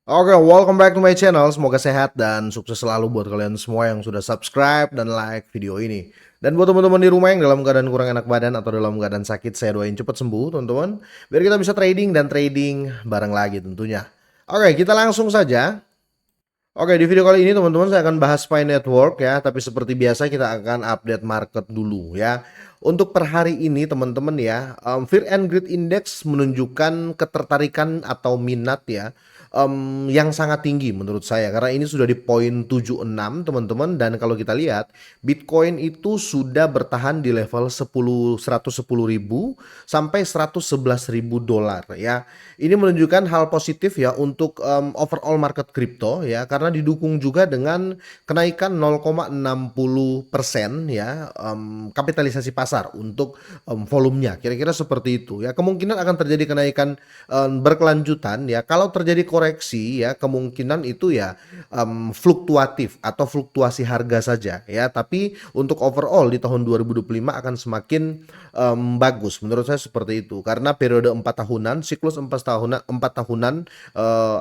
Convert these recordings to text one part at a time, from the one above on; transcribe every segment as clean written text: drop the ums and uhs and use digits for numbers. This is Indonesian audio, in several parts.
Oke, welcome back to my channel. Semoga sehat dan sukses selalu buat kalian semua yang sudah subscribe dan like video ini. Dan buat teman-teman di rumah yang dalam keadaan kurang enak badan atau dalam keadaan sakit, saya doain cepat sembuh, teman-teman. Biar kita bisa trading dan trading bareng lagi tentunya. Oke, kita langsung saja. Oke, di video kali ini teman-teman saya akan bahas Pi Network ya, tapi seperti biasa kita akan update market dulu ya. Untuk per hari ini teman-teman ya, Fear and Greed Index menunjukkan ketertarikan atau minat ya, yang sangat tinggi menurut saya karena ini sudah di poin 76 teman-teman, dan kalau kita lihat Bitcoin itu sudah bertahan di level 110.000 sampai 111.000 dolar ya. Ini menunjukkan hal positif ya untuk overall market crypto ya, karena didukung juga dengan kenaikan 0,60% ya kapitalisasi pasar untuk volumenya. Kira-kira seperti itu ya. Kemungkinan akan terjadi kenaikan berkelanjutan ya. Kalau terjadi koreksi ya, kemungkinan itu ya fluktuatif atau fluktuasi harga saja ya. Tapi untuk overall di tahun 2025 akan semakin bagus menurut saya seperti itu, karena periode 4 tahunan, siklus 4 tahunan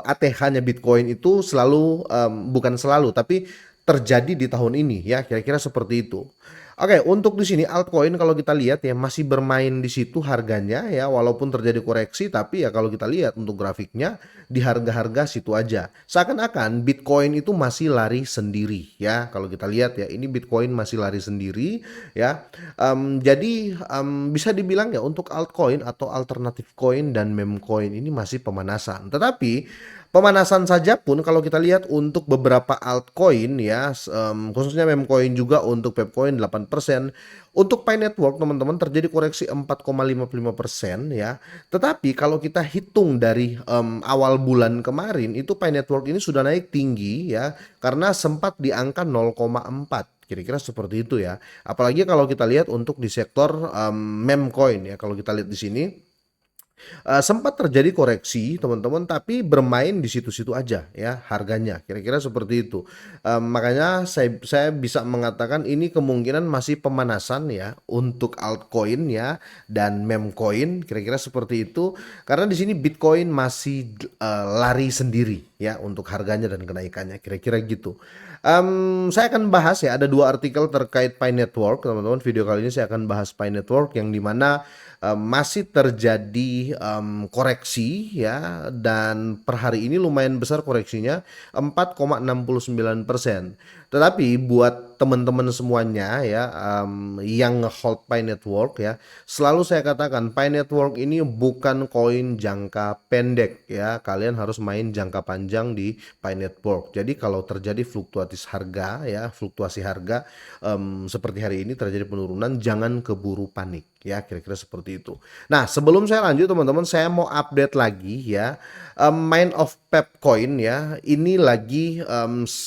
ATH-nya Bitcoin itu selalu bukan selalu tapi terjadi di tahun ini ya, kira-kira seperti itu. Oke, untuk di sini altcoin kalau kita lihat ya masih bermain di situ harganya ya, walaupun terjadi koreksi, tapi ya kalau kita lihat untuk grafiknya di harga-harga situ aja. Seakan-akan Bitcoin itu masih lari sendiri ya. Kalau kita lihat ya, ini Bitcoin masih lari sendiri ya. Jadi bisa dibilang ya untuk altcoin atau alternatif coin dan meme coin ini masih pemanasan. Tetapi pemanasan saja pun kalau kita lihat untuk beberapa altcoin ya, khususnya meme coin juga untuk Pepcoin 8%. Untuk Pi Network teman-teman terjadi koreksi 4,55% ya. Tetapi kalau kita hitung dari awal bulan kemarin itu Pi Network ini sudah naik tinggi ya, karena sempat di angka 0,4. Kira-kira seperti itu ya. Apalagi kalau kita lihat untuk di sektor meme coin ya. Kalau kita lihat di sini sempat terjadi koreksi teman-teman, tapi bermain di situ-situ aja ya harganya, kira-kira seperti itu. Makanya saya bisa mengatakan ini kemungkinan masih pemanasan ya untuk altcoin ya dan meme coin, kira-kira seperti itu, karena di sini Bitcoin masih lari sendiri ya untuk harganya dan kenaikannya, kira-kira gitu. Saya akan bahas ya, ada dua artikel terkait Pi Network teman-teman. Video kali ini saya akan bahas Pi Network yang dimana masih terjadi koreksi ya, dan per hari ini lumayan besar koreksinya 4,69%. Tetapi buat teman-teman semuanya ya yang nge-hold Pi Network ya, selalu saya katakan Pi Network ini bukan koin jangka pendek ya. Kalian harus main jangka panjang di Pi Network. Jadi kalau terjadi fluktuatis harga ya, fluktuasi harga seperti hari ini terjadi penurunan, jangan keburu panik ya, kira-kira seperti itu. Nah, sebelum saya lanjut teman-teman, saya mau update lagi ya. Mind of Pepcoin ya, ini lagi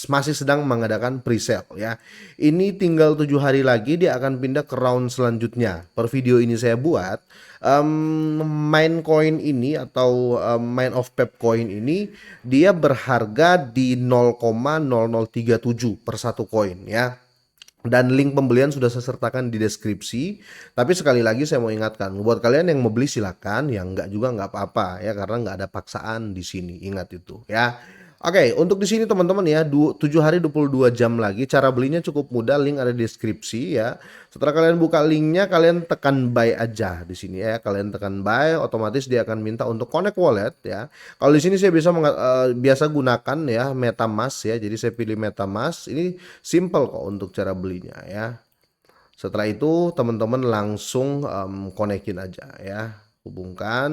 masih sedang mengadakan pre-sale ya. Ini tinggal 7 hari lagi dia akan pindah ke round selanjutnya. Per video ini saya buat Mind coin ini atau Mind of Pepcoin ini dia berharga di 0,0037 per satu koin ya. Dan link pembelian sudah saya sertakan di deskripsi. Tapi sekali lagi saya mau ingatkan, buat kalian yang mau beli silakan, yang enggak juga nggak apa-apa ya, karena nggak ada paksaan di sini. Ingat itu ya. Oke, untuk di sini teman-teman ya, 7 hari 22 jam lagi. Cara belinya cukup mudah, link ada di deskripsi ya. Setelah kalian buka linknya, kalian tekan buy aja di sini ya. Kalian tekan buy, otomatis dia akan minta untuk connect wallet ya. Kalau di sini saya biasa gunakan ya MetaMask ya. Jadi saya pilih MetaMask. Ini simple kok untuk cara belinya ya. Setelah itu teman-teman langsung konekin aja ya. Hubungkan.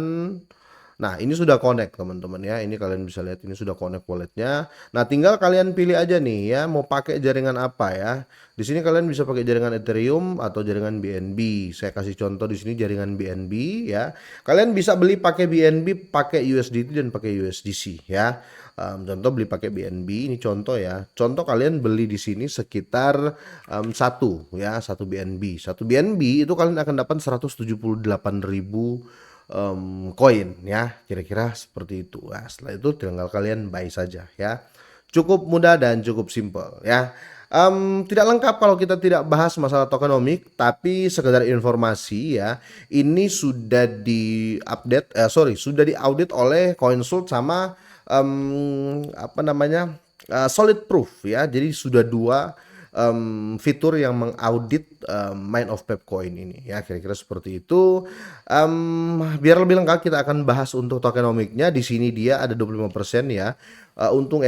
Nah, ini sudah connect teman-teman ya. Ini kalian bisa lihat ini sudah connect walletnya. Nah, tinggal kalian pilih aja nih ya mau pakai jaringan apa ya. Di sini kalian bisa pakai jaringan Ethereum atau jaringan BNB. Saya kasih contoh di sini jaringan BNB ya. Kalian bisa beli pakai BNB, pakai USDT dan pakai USDC ya. Contoh beli pakai BNB, ini contoh ya. Contoh kalian beli di sini sekitar satu ya, satu BNB. Satu BNB itu kalian akan dapat 178.000 koin ya, kira-kira seperti itu. Nah, setelah itu tinggal kalian buy saja ya. Cukup mudah dan cukup simple ya. Tidak lengkap kalau kita tidak bahas masalah tokenomik, tapi sekedar informasi ya. Ini sudah sudah diaudit oleh CoinSult sama apa namanya, solid proof ya. Jadi sudah 2 fitur yang mengaudit, Mind of Pepcoin ini ya, kira-kira seperti itu. Biar lebih lengkap kita akan bahas untuk tokenomics-nya. Di sini dia ada 25% ya, untuk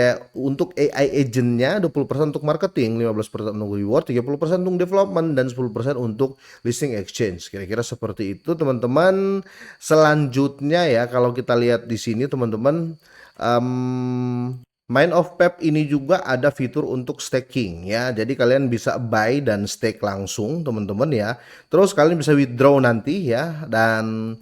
AI agent-nya, 20% untuk marketing, 15% untuk reward, 30% untuk development, dan 10% untuk listing exchange. Kira-kira seperti itu teman-teman. Selanjutnya ya, kalau kita lihat di sini teman-teman, Mind of Pep ini juga ada fitur untuk staking ya. Jadi kalian bisa buy dan stake langsung teman-teman ya. Terus kalian bisa withdraw nanti ya. Dan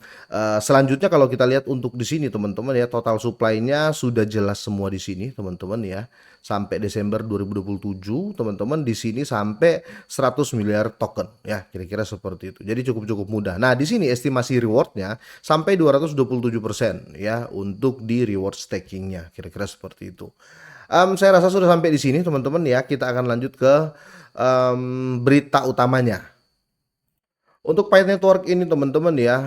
selanjutnya kalau kita lihat untuk di sini teman-teman ya, total supply-nya sudah jelas semua di sini teman-teman ya. Sampai Desember 2027 teman-teman, di sini sampai 100 miliar token ya, kira-kira seperti itu. Jadi cukup mudah. Nah, di sini estimasi rewardnya sampai 227% ya untuk di reward stakingnya, kira-kira seperti itu. Saya rasa sudah sampai di sini teman-teman ya. Kita akan lanjut ke berita utamanya. Untuk Pi Network ini teman-teman ya,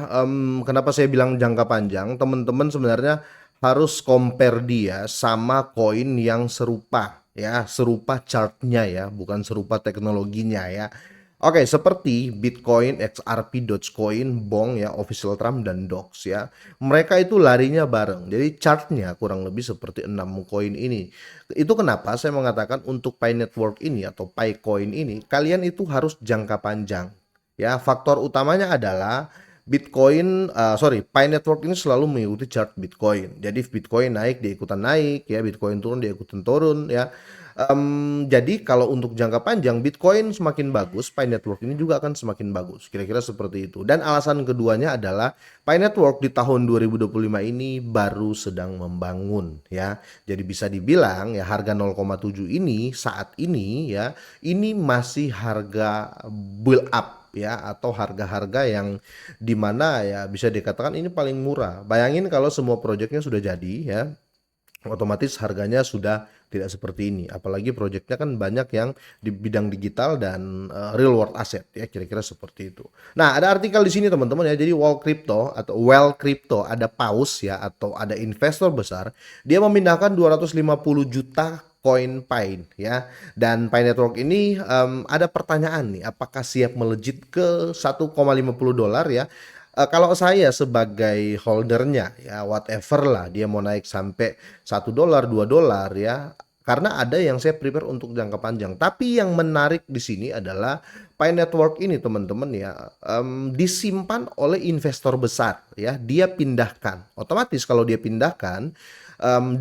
kenapa saya bilang jangka panjang, teman-teman sebenarnya harus compare dia sama koin yang serupa ya, serupa chartnya ya, bukan serupa teknologinya ya. Oke, seperti Bitcoin, XRP, Dogecoin, Bong ya, Official Trump dan Dox ya. Mereka itu larinya bareng. Jadi chartnya kurang lebih seperti 6 koin ini. Itu kenapa saya mengatakan untuk Pi Network ini atau Picoin ini, kalian itu harus jangka panjang. Ya, faktor utamanya adalah Bitcoin, Pi Network ini selalu mengikuti chart Bitcoin. Jadi Bitcoin naik, dia ikutan naik, ya Bitcoin turun, dia ikutan turun, ya. Jadi kalau untuk jangka panjang Bitcoin semakin bagus, Pi Network ini juga akan semakin bagus. Kira-kira seperti itu. Dan alasan keduanya adalah Pi Network di tahun 2025 ini baru sedang membangun, ya. Jadi bisa dibilang ya harga 0,7 ini saat ini ya, ini masih harga build up ya, atau harga-harga yang dimana ya bisa dikatakan ini paling murah. Bayangin kalau semua proyeknya sudah jadi ya, otomatis harganya sudah tidak seperti ini. Apalagi proyeknya kan banyak yang di bidang digital dan real world asset ya, kira-kira seperti itu. Nah, ada artikel di sini teman-teman ya. Jadi Well Crypto ada paus ya, atau ada investor besar, dia memindahkan 250 juta koin Pi ya. Dan Pi Network ini ada pertanyaan nih, apakah siap melejit ke 1,50 dolar ya? Kalau saya sebagai holdernya ya, whatever lah dia mau naik sampai 1 dolar, 2 dolar ya. Karena ada yang saya prepare untuk jangka panjang. Tapi yang menarik di sini adalah Pi Network ini teman-teman ya, disimpan oleh investor besar ya. Dia pindahkan. Otomatis kalau dia pindahkan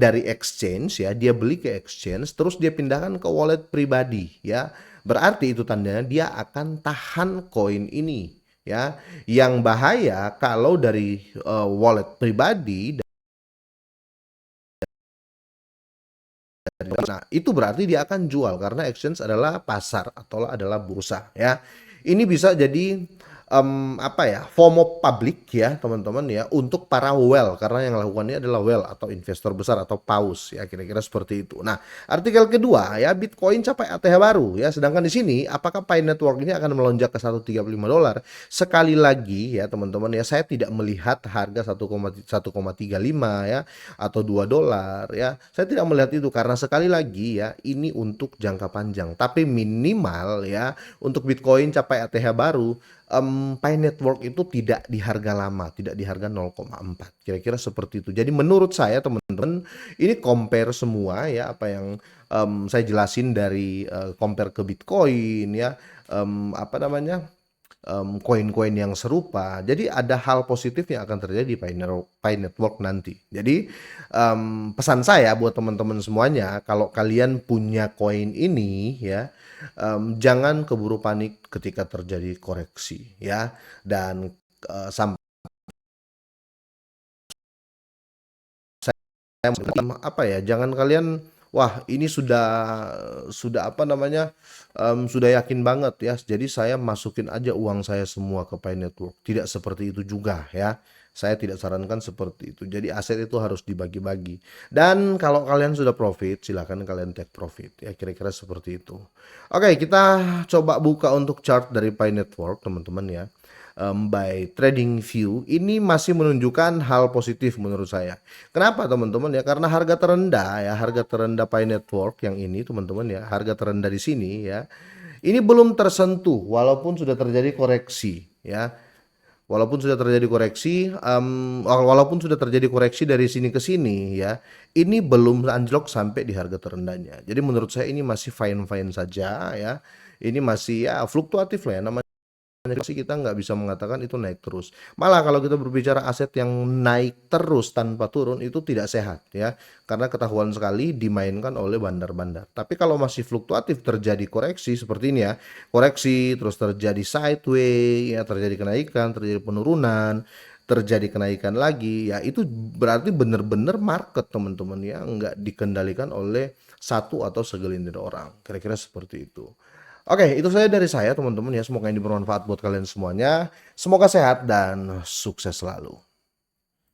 dari exchange ya, dia beli ke exchange, terus dia pindahkan ke wallet pribadi ya. Berarti itu tandanya dia akan tahan koin ini ya. Yang bahaya kalau dari wallet pribadi, nah itu berarti dia akan jual, karena exchange adalah pasar atau adalah bursa ya. Ini bisa jadi apa ya, FOMO publik ya teman-teman ya, untuk para whale, karena yang lakukan ini adalah whale atau investor besar atau paus ya, kira-kira seperti itu. Nah, artikel kedua ya, Bitcoin capai ATH baru ya. Sedangkan di sini apakah Pi Network ini akan melonjak ke 135 dolar? Sekali lagi ya teman-teman ya, saya tidak melihat harga 1,35 ya atau 2 dolar ya. Saya tidak melihat itu, karena sekali lagi ya, ini untuk jangka panjang. Tapi minimal ya, untuk Bitcoin capai ATH baru, Pi Network itu tidak di harga lama, tidak di harga 0,4. Kira-kira seperti itu. Jadi menurut saya teman-teman, ini compare semua ya, apa yang saya jelasin dari compare ke Bitcoin ya, apa namanya, koin-koin yang serupa. Jadi ada hal positif yang akan terjadi di Pi Network nanti. Jadi pesan saya buat teman-teman semuanya, kalau kalian punya koin ini ya, jangan keburu panik ketika terjadi koreksi ya. Dan sampai apa ya, jangan kalian wah ini sudah apa namanya, sudah yakin banget ya, jadi saya masukin aja uang saya semua ke Pi Network. Tidak seperti itu juga ya, saya tidak sarankan seperti itu. Jadi aset itu harus dibagi-bagi, dan kalau kalian sudah profit silahkan kalian take profit ya, kira-kira seperti itu. Oke, kita coba buka untuk chart dari Pi Network teman-teman ya. by TradingView ini masih menunjukkan hal positif menurut saya. Kenapa teman-teman ya? Karena harga terendah ya, harga terendah Pi Network yang ini teman-teman ya, harga terendah di sini ya. Ini belum tersentuh walaupun sudah terjadi koreksi ya. Walaupun sudah terjadi koreksi, walaupun sudah terjadi koreksi dari sini ke sini ya, ini belum anjlok sampai di harga terendahnya. Jadi menurut saya ini masih fine-fine saja ya. Ini masih ya fluktuatif lah ya, namanya sih kita nggak bisa mengatakan itu naik terus. Malah kalau kita berbicara aset yang naik terus tanpa turun itu tidak sehat ya. Karena ketahuan sekali dimainkan oleh bandar-bandar. Tapi kalau masih fluktuatif terjadi koreksi seperti ini ya. Koreksi terus terjadi sideways ya, terjadi kenaikan, terjadi penurunan, terjadi kenaikan lagi ya, itu berarti benar-benar market teman-teman ya, nggak dikendalikan oleh satu atau segelintir orang. Kira-kira seperti itu. Oke, itu saja dari saya teman-teman ya. Semoga ini bermanfaat buat kalian semuanya. Semoga sehat dan sukses selalu.